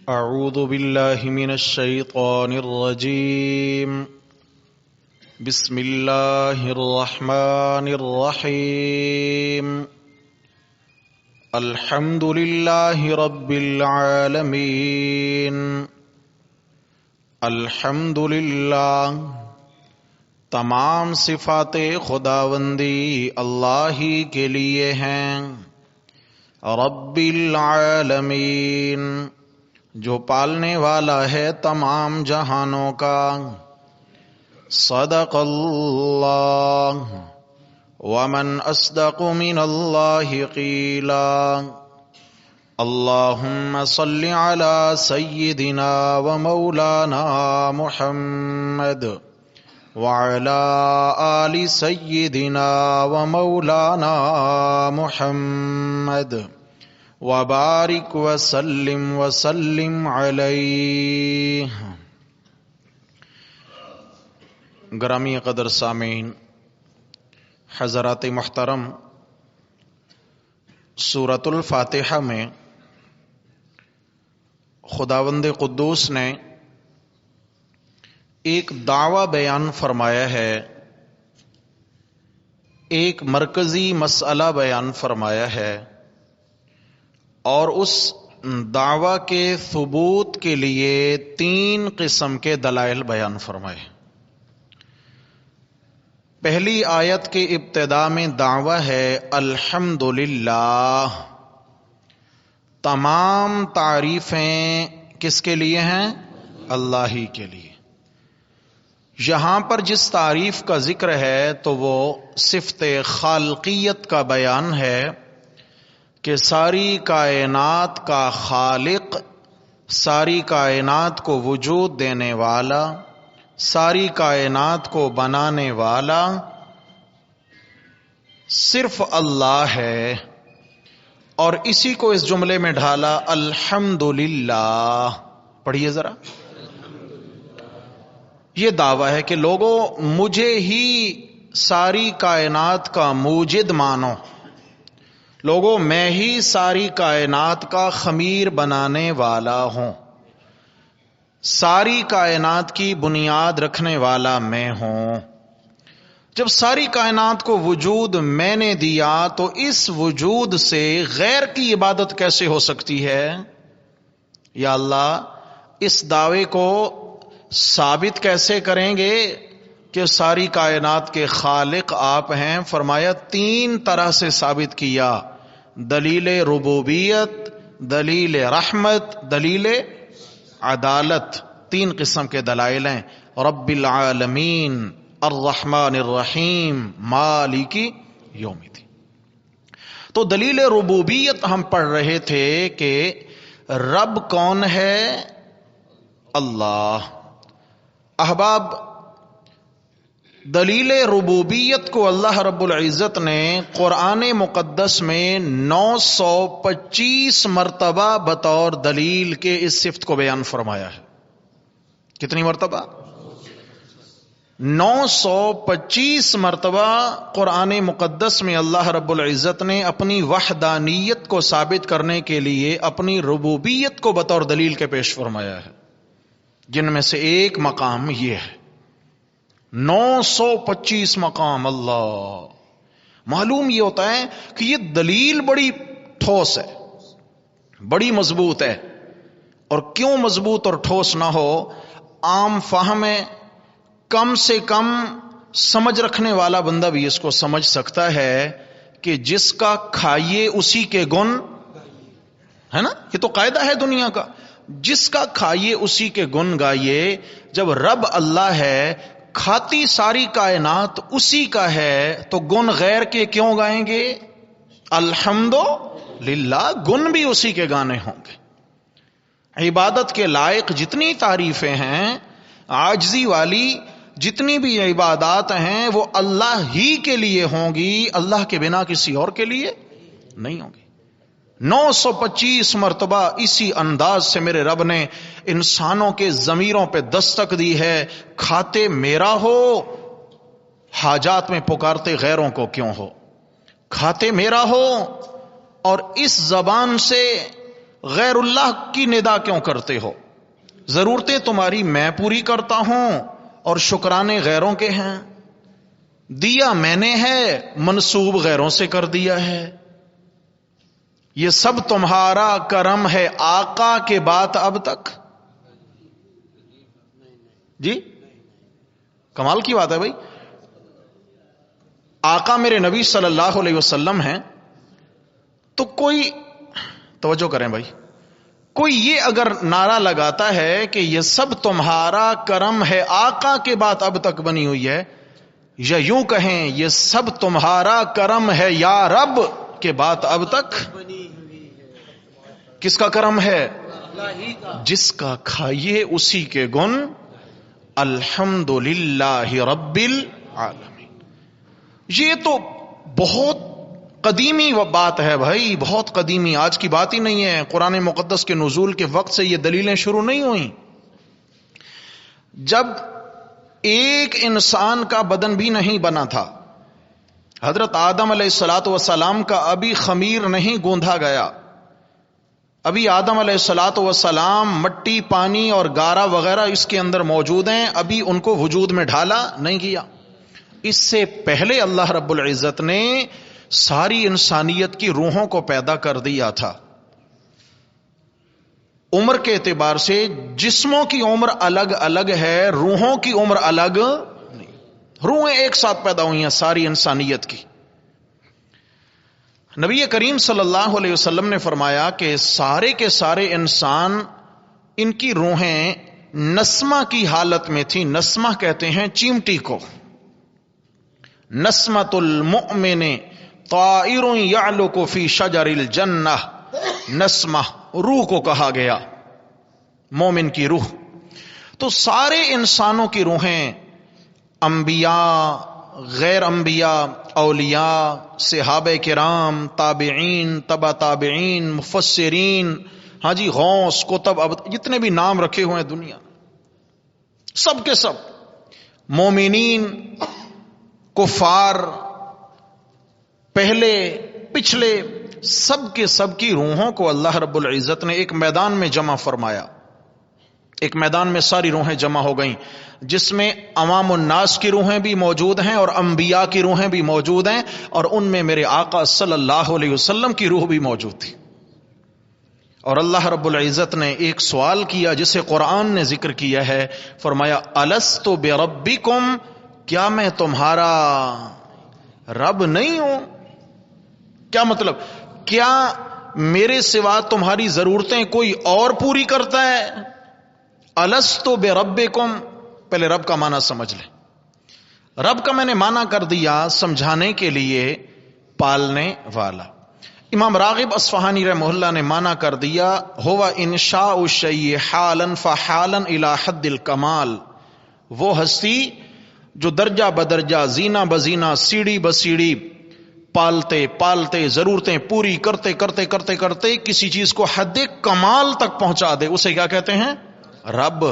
اعوذ باللہ من الشیطان الرجیم بسم اللہ الرحمن الرحیم الحمد للہ رب العالمین الحمد للہ تمام صفات خداوندی اللہ ہی کے لیے ہیں. رب العالمین جو پالنے والا ہے تمام جہانوں کا. صدق اللہ ومن اصدق من اللہ قیلا. اللہم صل علی سیدنا ومولانا محمد وعلی آل سیدنا ومولانا محمد وبارک وسلم علیہ. گرامی قدر سامعین، حضرات محترم، سورۃ الفاتحہ میں خداوند قدوس نے ایک دعویٰ بیان فرمایا ہے، ایک مرکزی مسئلہ بیان فرمایا ہے، اور اس دعویٰ کے ثبوت کے لیے 3 قسم کے دلائل بیان فرمائے. پہلی آیت کے ابتدا میں دعویٰ ہے الحمدللہ، تمام تعریفیں کس کے لیے ہیں؟ اللہ ہی کے لیے. یہاں پر جس تعریف کا ذکر ہے تو وہ صفت خالقیت کا بیان ہے کہ ساری کائنات کا خالق، ساری کائنات کو وجود دینے والا، ساری کائنات کو بنانے والا صرف اللہ ہے. اور اسی کو اس جملے میں ڈھالا الحمدللہ. پڑھیے ذرا. یہ دعویٰ ہے کہ لوگوں مجھے ہی ساری کائنات کا موجد مانو، لوگوں میں ہی ساری کائنات کا خمیر بنانے والا ہوں، ساری کائنات کی بنیاد رکھنے والا میں ہوں. جب ساری کائنات کو وجود میں نے دیا تو اس وجود سے غیر کی عبادت کیسے ہو سکتی ہے؟ یا اللہ، اس دعوے کو ثابت کیسے کریں گے کہ ساری کائنات کے خالق آپ ہیں؟ فرمایا 3 طرح سے ثابت کیا: دلیل ربوبیت، دلیل رحمت، دلیل عدالت. 3 قسم کے دلائل ہیں: رب العالمین، الرحمن الرحیم، مالک یوم الدین. تو دلیل ربوبیت ہم پڑھ رہے تھے کہ رب کون ہے؟ اللہ. احباب، دلیل ربوبیت کو اللہ رب العزت نے قرآن مقدس میں 925 مرتبہ بطور دلیل کے اس صفت کو بیان فرمایا ہے. کتنی مرتبہ؟ 925 مرتبہ قرآن مقدس میں اللہ رب العزت نے اپنی وحدانیت کو ثابت کرنے کے لیے اپنی ربوبیت کو بطور دلیل کے پیش فرمایا ہے، جن میں سے ایک مقام یہ ہے. 925 مقام. اللہ. معلوم یہ ہوتا ہے کہ یہ دلیل بڑی ٹھوس ہے، بڑی مضبوط ہے. اور کیوں مضبوط اور ٹھوس نہ ہو؟ عام فہم ہے، کم سے کم سمجھ رکھنے والا بندہ بھی اس کو سمجھ سکتا ہے کہ جس کا کھائیے اسی کے گن ہے نا. یہ تو قاعدہ ہے دنیا کا، جس کا کھائیے اسی کے گن گائیے. جب رب اللہ ہے، کھاتی ساری کائنات اسی کا ہے، تو گن غیر کے کیوں گائیں گے؟ الحمدللہ، گن بھی اسی کے گانے ہوں گے. عبادت کے لائق جتنی تعریفیں ہیں، عاجزی والی جتنی بھی عبادات ہیں، وہ اللہ ہی کے لیے ہوں گی، اللہ کے بنا کسی اور کے لیے نہیں ہوں گی. 925 مرتبہ اسی انداز سے میرے رب نے انسانوں کے ضمیروں پہ دستک دی ہے. کھاتے میرا ہو، حاجات میں پکارتے غیروں کو کیوں ہو؟ کھاتے میرا ہو اور اس زبان سے غیر اللہ کی ندا کیوں کرتے ہو؟ ضرورتیں تمہاری میں پوری کرتا ہوں اور شکرانے غیروں کے ہیں. دیا میں نے ہے، منسوب غیروں سے کر دیا ہے. یہ سب تمہارا کرم ہے آقا کے بات اب تک. جی کمال کی بات ہے بھائی. آقا میرے نبی صلی اللہ علیہ وسلم ہیں تو کوئی توجہ کریں بھائی، کوئی یہ اگر نعرہ لگاتا ہے کہ یہ سب تمہارا کرم ہے آقا کے بات اب تک بنی ہوئی ہے، یا یوں کہیں یہ سب تمہارا کرم ہے یا رب کے بات اب تک بنی ہوئی ہے. کس کا کرم ہے؟ جس کا کھائیے اسی کے گن الحمدللہ رب العالمین. یہ تو بہت قدیمی بات ہے بھائی، بہت قدیمی، آج کی بات ہی نہیں ہے. قرآن مقدس کے نزول کے وقت سے یہ دلیلیں شروع نہیں ہوئیں. جب ایک انسان کا بدن بھی نہیں بنا تھا، حضرت آدم علیہ الصلوۃ والسلام کا ابھی خمیر نہیں گوندھا گیا، ابھی آدم علیہ الصلوۃ والسلام مٹی، پانی اور گارا وغیرہ اس کے اندر موجود ہیں، ابھی ان کو وجود میں ڈھالا نہیں کیا. اس سے پہلے اللہ رب العزت نے ساری انسانیت کی روحوں کو پیدا کر دیا تھا. عمر کے اعتبار سے جسموں کی عمر الگ الگ ہے، روحوں کی عمر الگ نہیں. روحیں ایک ساتھ پیدا ہوئی ہیں ساری انسانیت کی. نبی کریم صلی اللہ علیہ وسلم نے فرمایا کہ سارے کے سارے انسان، ان کی روحیں نسمہ کی حالت میں تھی. نسمہ کہتے ہیں چیمٹی کو. نسمۃ المؤمن طائر یعلق فی شجر الجنہ. نسمہ روح کو کہا گیا، مومن کی روح. تو سارے انسانوں کی روحیں، انبیاء، غیر انبیاء، اولیاء، صحابہ کرام، تابعین، تبع تابعین، مفسرین، ہاں جی، غوث، کتب، جتنے بھی نام رکھے ہوئے ہیں دنیا، سب کے سب، مومنین، کفار، پہلے پچھلے، سب کے سب کی روحوں کو اللہ رب العزت نے ایک میدان میں جمع فرمایا. ایک میدان میں ساری روحیں جمع ہو گئیں، جس میں عوام الناس کی روحیں بھی موجود ہیں اور انبیاء کی روحیں بھی موجود ہیں، اور ان میں میرے آقا صلی اللہ علیہ وسلم کی روح بھی موجود تھی. اور اللہ رب العزت نے ایک سوال کیا جسے قرآن نے ذکر کیا ہے. فرمایا الست بربکم، کیا میں تمہارا رب نہیں ہوں؟ کیا مطلب؟ کیا میرے سوا تمہاری ضرورتیں کوئی اور پوری کرتا ہے؟ الست بربکم، پہلے رب کا معنی سمجھ لیں. رب کا میں نے معنی کر دیا سمجھانے کے لیے پالنے والا. امام راغب اصفہانی رحمہ اللہ نے معنی کر دیا ہوا انشاء الشیء حالا فحالا الی حد الکمال. وہ ہستی جو درجہ بدرجہ، زینہ بزینہ، سیڑھی بسیڑھی پالتے پالتے ضرورتیں پوری کرتے کرتے کرتے کرتے کسی چیز کو حد کمال تک پہنچا دے، اسے کیا کہتے ہیں؟ رب.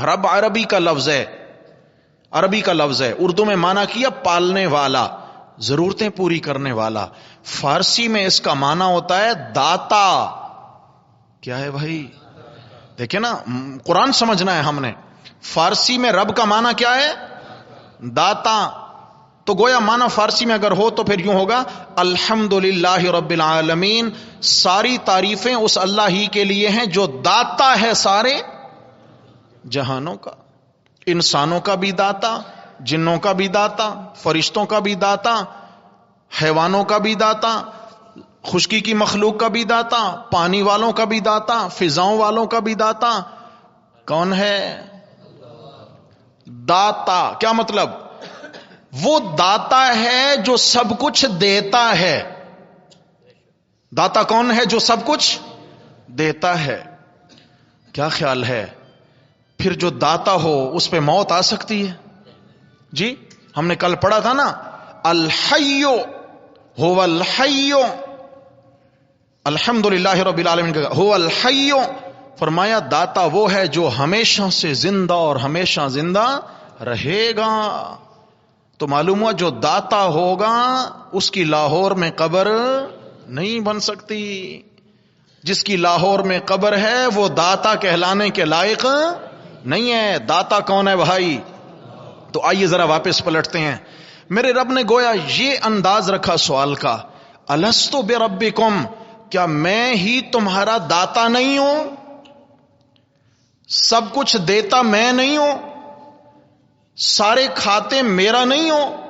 رب عربی کا لفظ ہے، عربی کا لفظ ہے. اردو میں معنی کیا پالنے والا، ضرورتیں پوری کرنے والا. فارسی میں اس کا معنی ہوتا ہے داتا. کیا ہے بھائی؟ دیکھیں نا، قرآن سمجھنا ہے ہم نے. فارسی میں رب کا معنی کیا ہے؟ داتا. تو گویا معنی فارسی میں اگر ہو تو پھر یوں ہوگا الحمدللہ رب العالمین. ساری تعریفیں اس اللہ ہی کے لیے ہیں جو داتا ہے سارے جہانوں کا. انسانوں کا بھی داتا، جنوں کا بھی داتا، فرشتوں کا بھی داتا، حیوانوں کا بھی داتا، خشکی کی مخلوق کا بھی داتا، پانی والوں کا بھی داتا، فضاؤں والوں کا بھی داتا. کون ہے؟ داتا. کیا مطلب؟ وہ داتا ہے جو سب کچھ دیتا ہے. داتا کون ہے؟ جو سب کچھ دیتا ہے. کیا خیال ہے؟ پھر جو داتا ہو اس پہ موت آ سکتی ہے؟ جی ہم نے کل پڑھا تھا نا، الحی هو الحی، الحمدللہ رب العالمین کا هو الحی. فرمایا داتا وہ ہے جو ہمیشہ سے زندہ اور ہمیشہ زندہ رہے گا. تو معلوم ہوا جو داتا ہوگا اس کی لاہور میں قبر نہیں بن سکتی. جس کی لاہور میں قبر ہے وہ داتا کہلانے کے لائق نہیں ہے. داتا کون ہے بھائی؟ تو آئیے ذرا واپس پلٹتے ہیں. میرے رب نے گویا یہ انداز رکھا سوال کا، الستو بربکم، کیا میں ہی تمہارا داتا نہیں ہوں؟ سب کچھ دیتا میں نہیں ہوں؟ سارے کھاتے میرا نہیں ہوں؟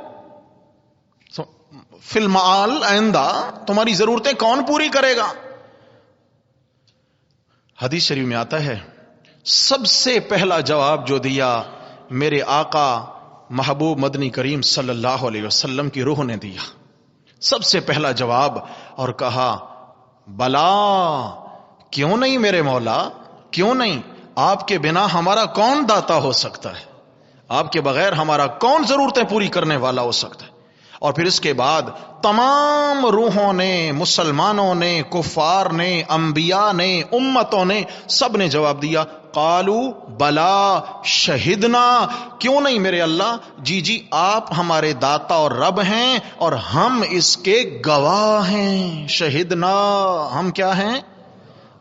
فی المعال آئندہ تمہاری ضرورتیں کون پوری کرے گا؟ حدیث شریف میں آتا ہے سب سے پہلا جواب جو دیا میرے آقا محبوب مدنی کریم صلی اللہ علیہ وسلم کی روح نے دیا. سب سے پہلا جواب، اور کہا بلا، کیوں نہیں میرے مولا، کیوں نہیں؟ آپ کے بنا ہمارا کون داتا ہو سکتا ہے؟ آپ کے بغیر ہمارا کون ضرورتیں پوری کرنے والا ہو سکتا ہے؟ اور پھر اس کے بعد تمام روحوں نے، مسلمانوں نے، کفار نے، انبیاء نے، امتوں نے، سب نے جواب دیا قالو بلا شہدنا، کیوں نہیں میرے اللہ، جی جی آپ ہمارے داتا اور رب ہیں اور ہم اس کے گواہ ہیں. شہدنا، ہم کیا ہیں؟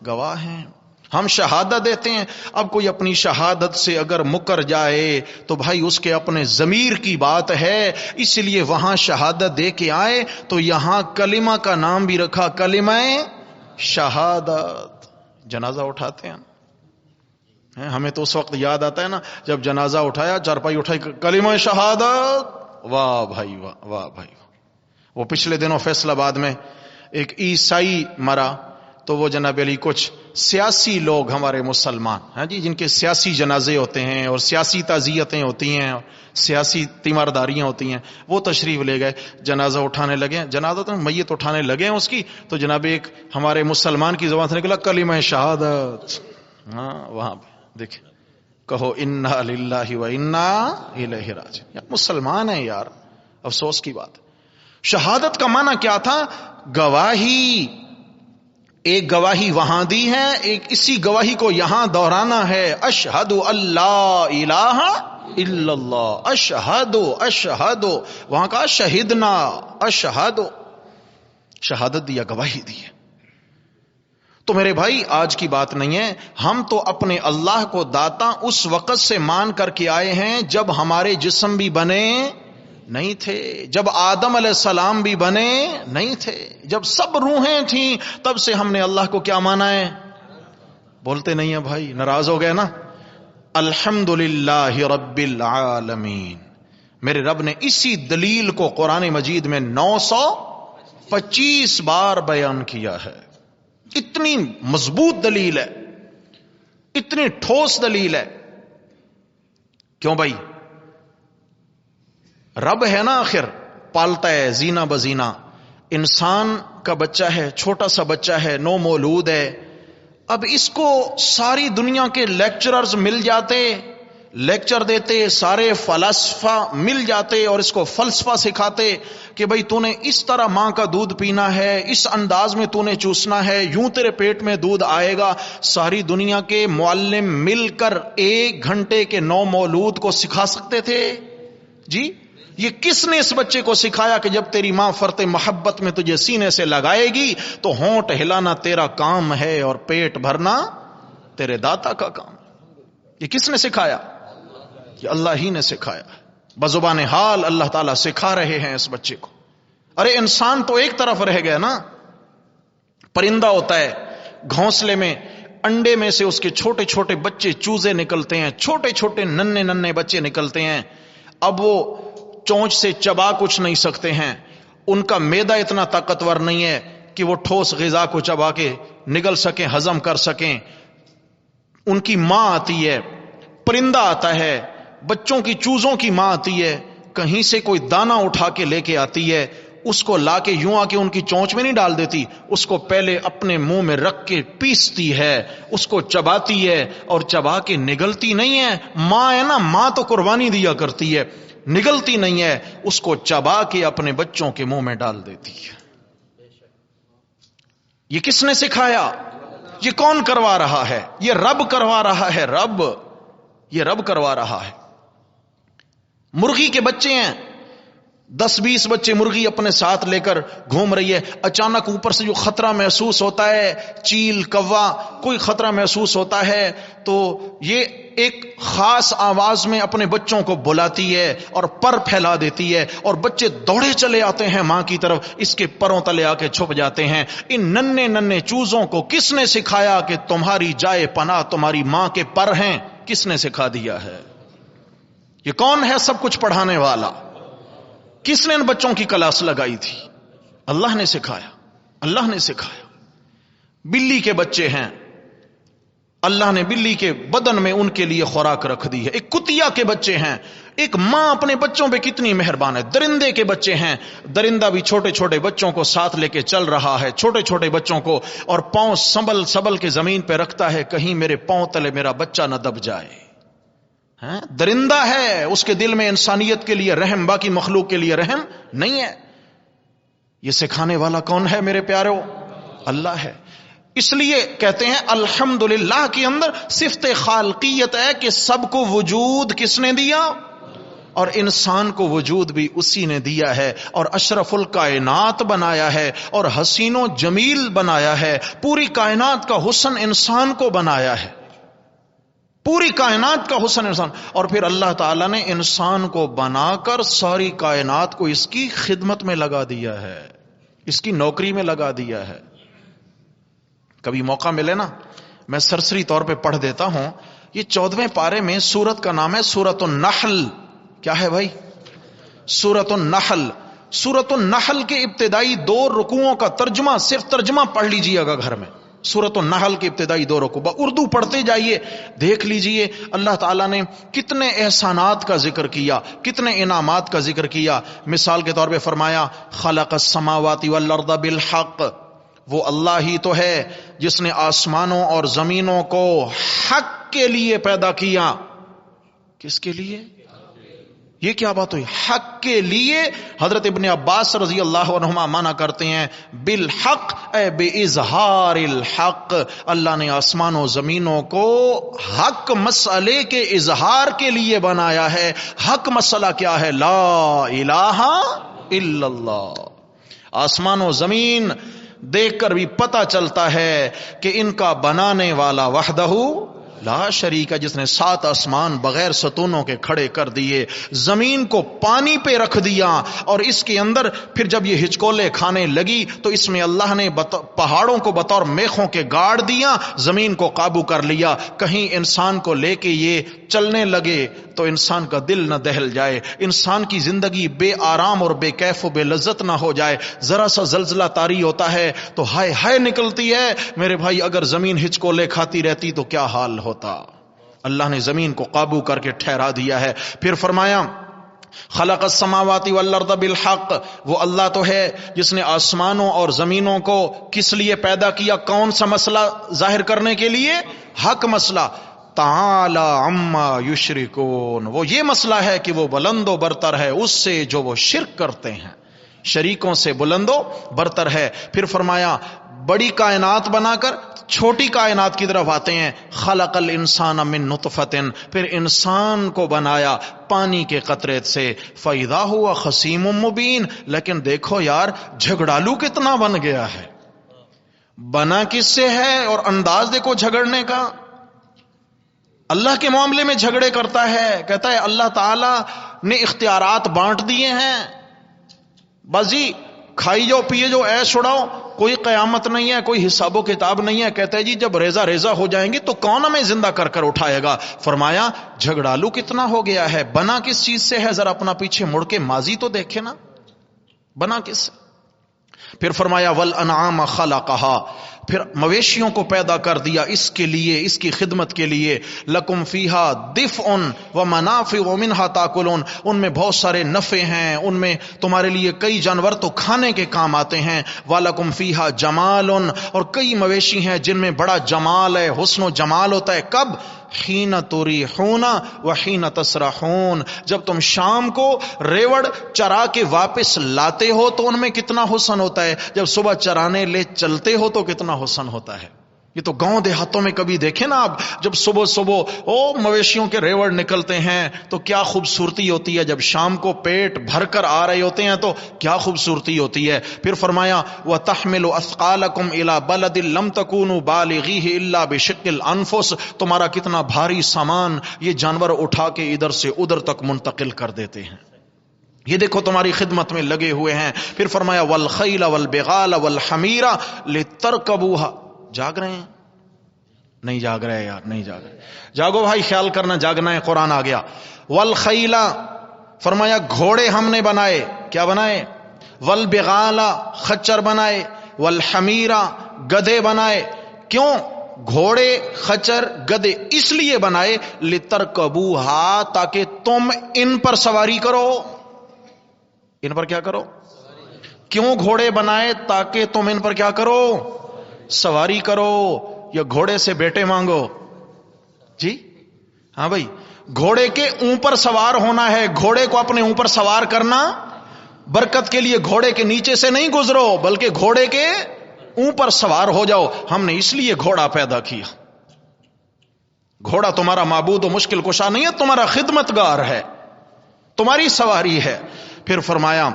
گواہ ہیں. ہم شہادت دیتے ہیں. اب کوئی اپنی شہادت سے اگر مکر جائے تو بھائی اس کے اپنے ضمیر کی بات ہے، اس لیے وہاں شہادت دے کے آئے تو یہاں کلمہ کا نام بھی رکھا، کلمہ شہادت. جنازہ اٹھاتے ہیں ہمیں تو اس وقت یاد آتا ہے نا جب جنازہ اٹھایا، چارپائی اٹھائی، کلمہ شہادت. واہ بھائی واہ، واہ بھائی واہ. وہ پچھلے دنوں فیصل آباد میں ایک عیسائی مرا تو وہ جناب علی کچھ سیاسی لوگ ہمارے مسلمان ہیں جی، جن کے سیاسی جنازے ہوتے ہیں اور سیاسی تعزیتیں ہوتی ہیں اور سیاسی تیمارداریاں ہوتی ہیں، وہ تشریف لے گئے، جنازہ اٹھانے لگے، جنازہ تو میت اٹھانے لگے ہیں اس کی، تو جناب ایک ہمارے مسلمان کی زبان سے نکلا کلمہ شہادت. ہاں وہاں پہ دیکھیں، کہو انا للہ و انا الیہ راجعون. مسلمان ہیں یار، افسوس کی بات. شہادت کا معنی کیا تھا؟ گواہی. ایک گواہی وہاں دی ہے، ایک اسی گواہی کو یہاں دہرانا ہے. اشہد اللہ الہ الا اللہ، اشہد، وہاں کا شہدنا، اشہد، شہادت دیا، گواہی دی ہے. تو میرے بھائی آج کی بات نہیں ہے، ہم تو اپنے اللہ کو داتا اس وقت سے مان کر کے آئے ہیں جب ہمارے جسم بھی بنے نہیں تھے، جب آدم علیہ السلام بھی بنے نہیں تھے، جب سب روحیں تھیں تب سے ہم نے اللہ کو کیا مانا ہے؟ بولتے نہیں ہیں بھائی، ناراض ہو گئے نا. الحمدللہ رب العالمین. میرے رب نے اسی دلیل کو قرآن مجید میں 925 بار بیان کیا ہے. اتنی مضبوط دلیل ہے، اتنی ٹھوس دلیل ہے. کیوں بھائی؟ رب ہے نا، آخر پالتا ہے زینا بزینا. انسان کا بچہ ہے، چھوٹا سا بچہ ہے، نو مولود ہے. اب اس کو ساری دنیا کے لیکچررز مل جاتے، لیکچر دیتے، سارے فلاسفہ مل جاتے اور اس کو فلسفہ سکھاتے کہ بھئی تو نے اس طرح ماں کا دودھ پینا ہے، اس انداز میں تو نے چوسنا ہے، یوں تیرے پیٹ میں دودھ آئے گا. ساری دنیا کے معلم مل کر 1 گھنٹے کے نو مولود کو سکھا سکتے تھے جی؟ یہ کس نے اس بچے کو سکھایا کہ جب تیری ماں فرط محبت میں تجھے سینے سے لگائے گی تو ہونٹ ہلانا تیرا کام ہے اور پیٹ بھرنا تیرے داتا کا کام؟ یہ کس نے سکھایا؟ یہ اللہ ہی نے سکھایا. بزبان حال اللہ تعالیٰ سکھا رہے ہیں اس بچے کو. ارے انسان تو ایک طرف رہ گیا نا. پرندہ ہوتا ہے، گھونسلے میں انڈے میں سے اس کے چھوٹے چھوٹے بچے چوزے نکلتے ہیں، چھوٹے چھوٹے ننھے ننھے بچے نکلتے ہیں. اب وہ چونچ سے چبا کچھ نہیں سکتے ہیں، ان کا معدہ اتنا طاقتور نہیں ہے کہ وہ ٹھوس غذا کو چبا کے نگل سکیں، ہضم کر سکیں. ان کی ماں آتی ہے، پرندہ آتا ہے، بچوں کی چوزوں کی ماں آتی ہے، کہیں سے کوئی دانہ اٹھا کے لے کے آتی ہے، اس کو لا کے یوں آ کے ان کی چونچ میں نہیں ڈال دیتی، اس کو پہلے اپنے منہ میں رکھ کے پیستی ہے، اس کو چباتی ہے اور چبا کے نگلتی نہیں ہے. ماں ہے نا، ماں تو قربانی دیا کرتی ہے، نگلتی نہیں ہے، اس کو چبا کے اپنے بچوں کے منہ میں ڈال دیتی ہے. یہ کس نے سکھایا؟ یہ کون کروا رہا ہے؟ یہ رب کروا رہا ہے. رب، یہ رب کروا رہا ہے. مرغی کے بچے ہیں، 10-20 بچے مرغی اپنے ساتھ لے کر گھوم رہی ہے، اچانک اوپر سے جو خطرہ محسوس ہوتا ہے، چیل، کوا، کوئی خطرہ محسوس ہوتا ہے تو یہ ایک خاص آواز میں اپنے بچوں کو بلاتی ہے اور پر پھیلا دیتی ہے، اور بچے دوڑے چلے آتے ہیں ماں کی طرف، اس کے پروں تلے آ کے چھپ جاتے ہیں۔ ان ننھے ننھے چوزوں کو کس نے سکھایا کہ تمہاری جائے پناہ تمہاری ماں کے پر ہیں؟ کس نے سکھا دیا ہے؟ یہ کون ہے سب کچھ پڑھانے والا؟ کس نے ان بچوں کی کلاس لگائی تھی؟ اللہ نے سکھایا، اللہ نے سکھایا۔ بلی کے بچے ہیں، اللہ نے بلی کے بدن میں ان کے لیے خوراک رکھ دی ہے۔ ایک کتیا کے بچے ہیں، ایک ماں اپنے بچوں پہ کتنی مہربان ہے۔ درندے کے بچے ہیں، درندہ بھی چھوٹے چھوٹے بچوں کو ساتھ لے کے چل رہا ہے، چھوٹے چھوٹے بچوں کو، اور پاؤں سنبل سنبل کے زمین پہ رکھتا ہے، کہیں میرے پاؤں تلے میرا بچہ نہ دب جائے۔ درندہ ہے، اس کے دل میں انسانیت کے لیے رحم، باقی مخلوق کے لیے رحم نہیں ہے۔ یہ سکھانے والا کون ہے میرے پیارو؟ اللہ ہے۔ اس لیے کہتے ہیں الحمدللہ کے اندر صفت خالقیت ہے کہ سب کو وجود کس نے دیا؟ اور انسان کو وجود بھی اسی نے دیا ہے، اور اشرف الکائنات بنایا ہے، اور حسین و جمیل بنایا ہے۔ پوری کائنات کا حسن انسان کو بنایا ہے، پوری کائنات کا حسن انسان۔ اور پھر اللہ تعالیٰ نے انسان کو بنا کر ساری کائنات کو اس کی خدمت میں لگا دیا ہے، اس کی نوکری میں لگا دیا ہے۔ کبھی موقع ملے نا میں سرسری طور پہ پڑھ دیتا ہوں۔ یہ 14ویں پارے میں سورت کا نام ہے سورت النحل۔ کیا ہے بھائی؟ سورت النحل۔ سورت النحل کے ابتدائی 2 رکوعوں کا ترجمہ، صرف ترجمہ پڑھ لیجئے گا گھر میں۔ سورت النحل کے ابتدائی 2 رکوع اردو پڑھتے جائیے، دیکھ لیجئے اللہ تعالیٰ نے کتنے احسانات کا ذکر کیا، کتنے انعامات کا ذکر کیا۔ مثال کے طور پہ فرمایا خلق السماوات والارض بالحق، وہ اللہ ہی تو ہے جس نے آسمانوں اور زمینوں کو حق کے لیے پیدا کیا۔ کس کے لیے؟ یہ کیا بات ہوئی؟ حق کے لیے۔ حضرت ابن عباس رضی اللہ عنہما مانا کرتے ہیں بالحق اے بے اظہار الحق، اللہ نے آسمان و زمینوں کو حق مسئلے کے اظہار کے لیے بنایا ہے۔ حق مسئلہ کیا ہے؟ لا الہ الا اللہ۔ آسمان و زمین دیکھ کر بھی پتہ چلتا ہے کہ ان کا بنانے والا وحدہ لا شریک ہے، جس نے 7 آسمان بغیر ستونوں کے کھڑے کر دیے، زمین کو پانی پہ رکھ دیا، اور اس کے اندر پھر جب یہ ہچکولے کھانے لگی تو اس میں اللہ نے پہاڑوں کو بطور میخوں کے گاڑ دیا، زمین کو قابو کر لیا۔ کہیں انسان کو لے کے یہ چلنے لگے تو انسان کا دل نہ دہل جائے، انسان کی زندگی بے آرام اور بے کیف و بے لذت نہ ہو جائے۔ ذرا سا زلزلہ طاری ہوتا ہے تو ہائے ہائے نکلتی ہے۔ میرے بھائی اگر زمین ہچکولے کھاتی رہتی تو کیا حال ہوتا؟ اللہ نے زمین کو قابو کر کے ٹھہرا دیا ہے۔ پھر فرمایا خلق السماوات والارض بالحق، وہ اللہ تو ہے جس نے آسمانوں اور زمینوں کو کس لیے پیدا کیا؟ کون سا مسئلہ ظاہر کرنے کے لیے؟ حق مسئلہ۔ تعالی عما یشرکون، وہ یہ مسئلہ ہے کہ وہ بلند و برتر ہے اس سے جو وہ شرک کرتے ہیں، شریکوں سے بلند و برتر ہے۔ پھر فرمایا بڑی کائنات بنا کر چھوٹی کائنات کی طرف آتے ہیں، خلق الانسان من نطفۃ، پھر انسان کو بنایا پانی کے قطرے سے، فاذا هو خصیم مبین۔ لیکن دیکھو یار جھگڑالو کتنا بن گیا ہے، بنا کس سے ہے اور انداز دیکھو جھگڑنے کا۔ اللہ کے معاملے میں جھگڑے کرتا ہے، کہتا ہے اللہ تعالی نے اختیارات بانٹ دیے ہیں، بازی کھائی جاؤ پیے جاؤ عیش اڑاؤ، کوئی قیامت نہیں ہے، کوئی حساب و کتاب نہیں ہے۔ کہتے ہیں جی جب ریزہ ریزہ ہو جائیں گے تو کون ہمیں زندہ کر کر اٹھائے گا؟ فرمایا جھگڑالو کتنا ہو گیا ہے، بنا کس چیز سے ہے؟ ذرا اپنا پیچھے مڑ کے ماضی تو دیکھے نا، بنا کس سے؟ پھر فرمایا والانعام خلقہا، پھر مویشیوں کو پیدا کر دیا اس کے لیے، اس کی خدمت کے لیے، لکم فیہا دفء ومنافع ومنہا تاکلون، ان میں بہت سارے نفع ہیں، ان میں تمہارے لیے کئی جانور تو کھانے کے کام آتے ہیں، وَلَكُمْ فِيهَا جَمَالٌ، اور کئی مویشی ہیں جن میں بڑا جمال ہے، حسن و جمال ہوتا ہے۔ کب؟ حین تریحون وحین تسرحون، جب تم شام کو ریوڑ چرا کے واپس لاتے ہو تو ان میں کتنا حسن ہوتا ہے، جب صبح چرانے لے چلتے ہو تو کتنا حسن ہوتا ہے۔ یہ تو گاؤں دیہاتوں میں کبھی دیکھیں نا آپ، جب صبح صبح مویشیوں کے ریوڑ نکلتے ہیں تو کیا خوبصورتی ہوتی ہے، جب شام کو پیٹ بھر کر آ رہے ہوتے ہیں تو کیا خوبصورتی ہوتی ہے۔ پھر فرمایا وَتَحْمِلُ أَثْقَالَكُمْ إِلَى بَلَدٍ لَمْ تَكُونُوا بَالِغِيهِ إِلَّا بِشِقِّ الْأَنفُسِ، تمہارا کتنا بھاری سامان یہ جانور اٹھا کے ادھر سے ادھر تک منتقل کر دیتے ہیں، یہ دیکھو تمہاری خدمت میں لگے ہوئے ہیں۔ پھر فرمایا وَالْخَيْلَ وَالْبِغَالَ وَالْحَمِيرَ لِتَرْكَبُوهَا، جاگ رہے ہیں؟ نہیں جاگ رہے یار، نہیں جاگ رہے، جاگو بھائی، خیال کرنا، جاگنا ہے، قرآن آ گیا۔ والخیل، فرمایا گھوڑے ہم نے بنائے، کیا بنائے؟ والبغال، خچر بنائے، والحمیر، گدھے بنائے۔ کیوں گھوڑے خچر گدھے؟ اس لیے بنائے لترکبوہا، تاکہ تم ان پر سواری کرو۔ ان پر کیا کرو؟ کیوں گھوڑے بنائے؟ تاکہ تم ان پر کیا کرو؟ سواری کرو۔ یا گھوڑے سے بیٹے مانگو؟ جی ہاں بھائی، گھوڑے کے اوپر سوار ہونا ہے، گھوڑے کو اپنے اوپر سوار کرنا برکت کے لیے، گھوڑے کے نیچے سے نہیں گزرو بلکہ گھوڑے کے اوپر سوار ہو جاؤ۔ ہم نے اس لیے گھوڑا پیدا کیا۔ گھوڑا تمہارا معبود و مشکل کشا نہیں ہے، تمہارا خدمت گار ہے، تمہاری سواری ہے۔ پھر فرمایا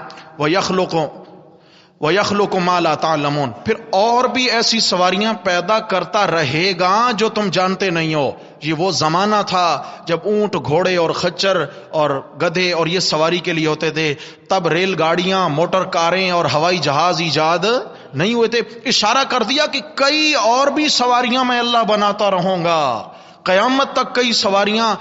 وَيَخْلُقُ مَا لَا تَعْلَمُونَ، پھر اور بھی ایسی سواریاں پیدا کرتا رہے گا جو تم جانتے نہیں ہو۔ یہ وہ زمانہ تھا جب اونٹ، گھوڑے اور خچر اور گدھے اور یہ سواری کے لیے ہوتے تھے، تب ریل گاڑیاں، موٹر کاریں اور ہوائی جہاز ایجاد نہیں ہوئے تھے۔ اشارہ کر دیا کہ کئی اور بھی سواریاں میں اللہ بناتا رہوں گا، قیامت تک کئی سواریاں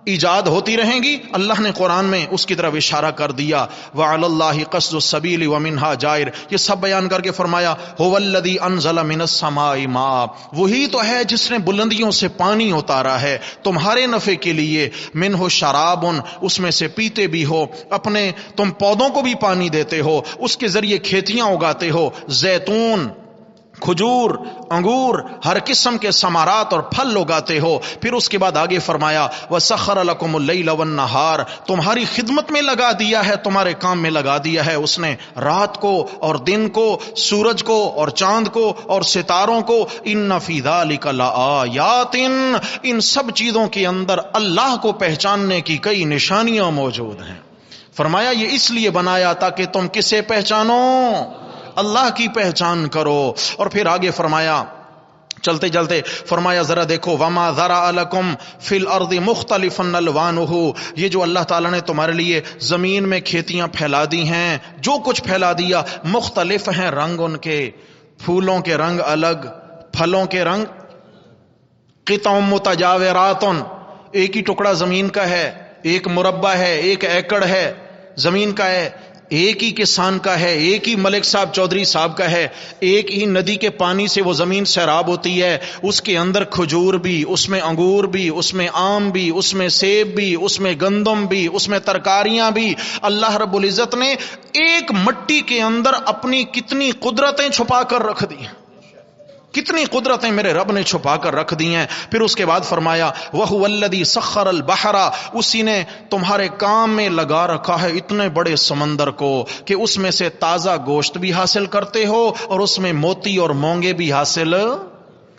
ایجاد ہوتی رہیں گی۔ اللہ نے قرآن میں اس کی طرف اشارہ کر دیا، وَعَلَى اللَّهِ قَصْدُ السَّبِيلِ وَمِنْهَا جَائِرٌ، یہ سب بیان کر کے فرمایا هُوَ الَّذِي أَنزَلَ مِنَ السَّمَاءِ مَاءً، وہی تو ہے جس نے بلندیوں سے پانی اتارا ہے تمہارے نفع کے لیے، مِنْهُ شَرَابٌ، اس میں سے پیتے بھی ہو، اپنے تم پودوں کو بھی پانی دیتے ہو، اس کے ذریعے کھیتیاں اگاتے ہو، زیتون، کھجور، انگور، ہر قسم کے ثمرات اور پھل اگاتے ہو۔ پھر اس کے بعد آگے فرمایا وَسَخَّرَ لَكُمُ اللَّيْلَ وَالنَّهَارَ، تمہاری خدمت میں لگا دیا ہے، تمہارے کام میں لگا دیا ہے اس نے رات کو اور دن کو، سورج کو اور چاند کو اور ستاروں کو۔ إِنَّ فِي ذَلِكَ لَآيَاتٍ، ان سب چیزوں کے اندر اللہ کو پہچاننے کی کئی نشانیاں موجود ہیں۔ فرمایا یہ اس لیے بنایا تاکہ تم کسے پہچانو؟ اللہ کی پہچان کرو۔ اور پھر آگے فرمایا چلتے چلتے فرمایا ذرا دیکھو وَمَا ذَرَأَ لَكُمْ فِي الْأَرْضِ مُخْتَلِفًا أَلْوَانُهُ، یہ جو اللہ تعالیٰ نے تمہارے لیے زمین میں کھیتیاں پھیلا دی ہیں، جو کچھ پھیلا دیا مختلف ہیں رنگ ان کے، پھولوں کے رنگ الگ، پھلوں کے رنگ، قطع متجاورات، ایک ہی ٹکڑا زمین کا ہے، ایک مربع ہے، ایک ایکڑ ہے زمین کا ہے، ایک ہی کسان کا ہے، ایک ہی ملک صاحب چودھری صاحب کا ہے، ایک ہی ندی کے پانی سے وہ زمین سیراب ہوتی ہے، اس کے اندر کھجور بھی، اس میں انگور بھی، اس میں آم بھی، اس میں سیب بھی، اس میں گندم بھی، اس میں ترکاریاں بھی۔ اللہ رب العزت نے ایک مٹی کے اندر اپنی کتنی قدرتیں چھپا کر رکھ دی، کتنی قدرتیں میرے رب نے چھپا کر رکھ دی ہیں۔ پھر اس کے بعد فرمایا وَهُوَ الَّذِي سَخَّرَ الْبَحْرَ، اسی نے تمہارے کام میں لگا رکھا ہے اتنے بڑے سمندر کو کہ اس میں سے تازہ گوشت بھی حاصل کرتے ہو اور اس میں موتی اور مونگے بھی حاصل،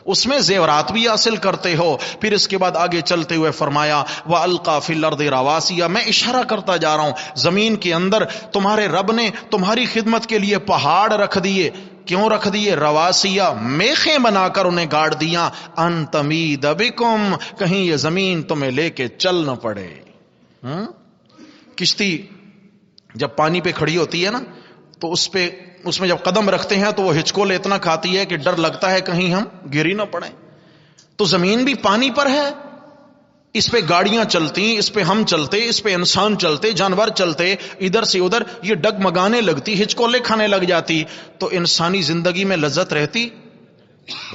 اس میں زیورات بھی حاصل کرتے ہو۔ پھر اس کے بعد آگے چلتے ہوئے فرمایا وَأَلْقَى فِي الْأَرْضِ رَوَاسِيَ، میں اشارہ کرتا جا رہا ہوں زمین کے اندر تمہارے رب نے تمہاری خدمت کے لیے پہاڑ رکھ دیے۔ کیوں رکھ دیے؟ رواسیہ، میخیں بنا کر انہیں گاڑ دیا، ان تمید بکم، کہیں یہ زمین تمہیں لے کے چل نہ پڑے۔ کشتی جب پانی پہ کھڑی ہوتی ہے نا تو اس میں جب قدم رکھتے ہیں تو وہ ہچکول اتنا کھاتی ہے کہ ڈر لگتا ہے کہیں ہم گر ہی نہ پڑیں۔ تو زمین بھی پانی پر ہے، اس پہ گاڑیاں چلتی، اس پہ ہم چلتے، اس پہ انسان چلتے، جانور چلتے، ادھر سے ادھر یہ ڈگمگانے لگتی، ہچکولے کھانے لگ جاتی، تو انسانی زندگی میں لذت رہتی؟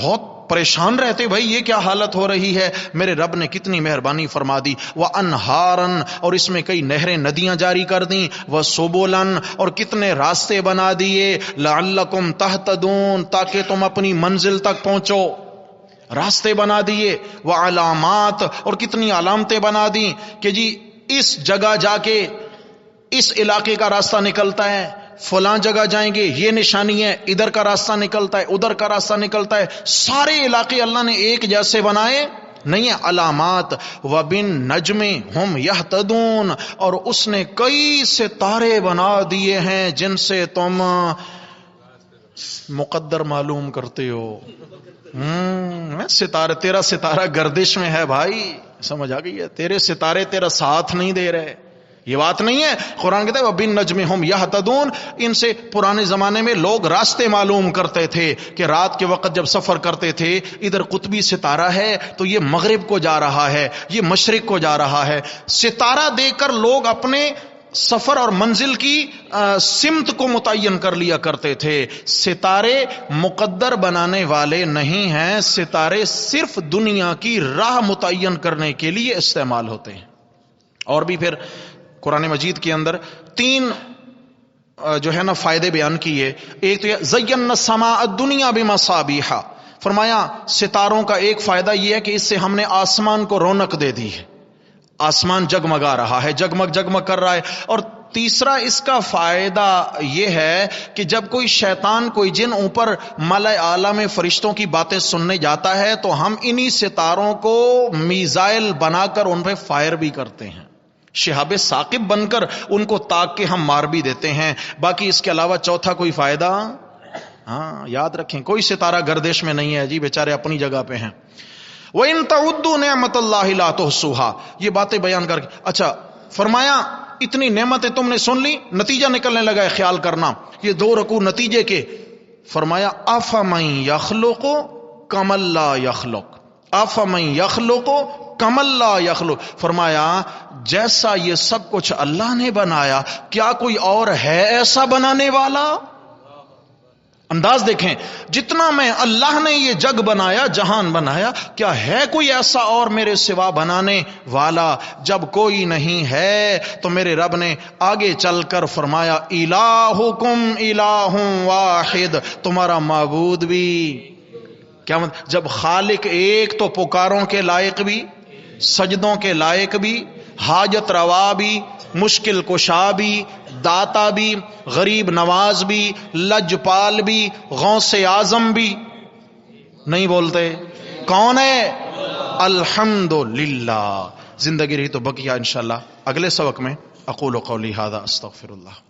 بہت پریشان رہتے، بھائی یہ کیا حالت ہو رہی ہے۔ میرے رب نے کتنی مہربانی فرما دی، وَأَنْهَارًا، اور اس میں کئی نہریں ندیاں جاری کر دیں، وَسُبُلًا، اور کتنے راستے بنا دیے، لَعَلَّكُمْ تَهْتَدُونَ، تاکہ تم اپنی منزل تک پہنچو، راستے بنا دیے، وعلامات، اور کتنی علامتیں بنا دیں کہ جی اس جگہ جا کے اس علاقے کا راستہ نکلتا ہے، فلاں جگہ جائیں گے یہ نشانی ہے، ادھر کا راستہ نکلتا ہے، ادھر کا راستہ نکلتا ہے. سارے علاقے اللہ نے ایک جیسے بنائے نہیں ہے. علامات وبالنجم ہم یہتدون، اور اس نے کئی ستارے بنا دیے ہیں جن سے تم مقدر معلوم کرتے ہو. ستارہ، تیرا ستارہ گردش میں ہے بھائی، سمجھ آ گئی ہے؟ تیرے ستارے تیرا ساتھ نہیں دے رہے، یہ بات نہیں ہے. قرآن کہتا ہے وَبِالنَّجْمِ هُمْ يَهْتَدُونَ. ان سے پرانے زمانے میں لوگ راستے معلوم کرتے تھے کہ رات کے وقت جب سفر کرتے تھے ادھر قطبی ستارہ ہے تو یہ مغرب کو جا رہا ہے، یہ مشرق کو جا رہا ہے. ستارہ دیکھ کر لوگ اپنے سفر اور منزل کی سمت کو متعین کر لیا کرتے تھے. ستارے مقدر بنانے والے نہیں ہیں، ستارے صرف دنیا کی راہ متعین کرنے کے لیے استعمال ہوتے ہیں. اور بھی پھر قرآن مجید کے اندر 3 جو ہے نا فائدے بیان کیے. ایک تو یہ زینا السماء الدنیا بمصابیح، فرمایا ستاروں کا ایک فائدہ یہ ہے کہ اس سے ہم نے آسمان کو رونق دے دی ہے، آسمان جگمگا رہا ہے، جگمگ جگمگ کر رہا ہے. اور تیسرا اس کا فائدہ یہ ہے کہ جب کوئی شیطان، کوئی جن اوپر ملائے اعلیٰ میں فرشتوں کی باتیں سننے جاتا ہے تو ہم انہی ستاروں کو میزائل بنا کر ان پہ فائر بھی کرتے ہیں، شہاب ثاقب بن کر ان کو تاک کے ہم مار بھی دیتے ہیں. باقی اس کے علاوہ چوتھا کوئی فائدہ یاد رکھیں، کوئی ستارہ گردش میں نہیں ہے جی، بیچارے اپنی جگہ پہ ہیں. وَإِن تَعُدُّوا نِعْمَتَ اللَّهِ لَا تُحْصُوهَا. یہ باتیں بیان کر کے اچھا فرمایا اتنی نعمتیں تم نے سن لی، نتیجہ نکلنے لگا ہے، خیال کرنا یہ 2 رکوع نتیجے کے. فرمایا أَفَمَن يَخْلُقُ كَمَن لَّا يَخْلُقُ أَفَمَن يَخْلُقُ كَمَن لَّا يَخْلُقُ. فرمایا جیسا یہ سب کچھ اللہ نے بنایا کیا کوئی اور ہے ایسا بنانے والا؟ انداز دیکھیں، جتنا میں اللہ نے یہ جگ بنایا، جہان بنایا، کیا ہے کوئی ایسا اور میرے سوا بنانے والا؟ جب کوئی نہیں ہے تو میرے رب نے آگے چل کر فرمایا الہکم الہ واحد، تمہارا معبود بھی کیا مطلب؟ جب خالق ایک تو پکاروں کے لائق بھی، سجدوں کے لائق بھی، حاجت روا بھی، مشکل کشا بھی، داتا بھی، غریب نواز بھی، لجپال بھی، غوث اعظم بھی. نہیں بولتے کون ہے؟ الحمدللہ. زندگی رہی تو بقیہ انشاءاللہ اگلے سبق میں. اقول قولی ھذا استغفر اللہ.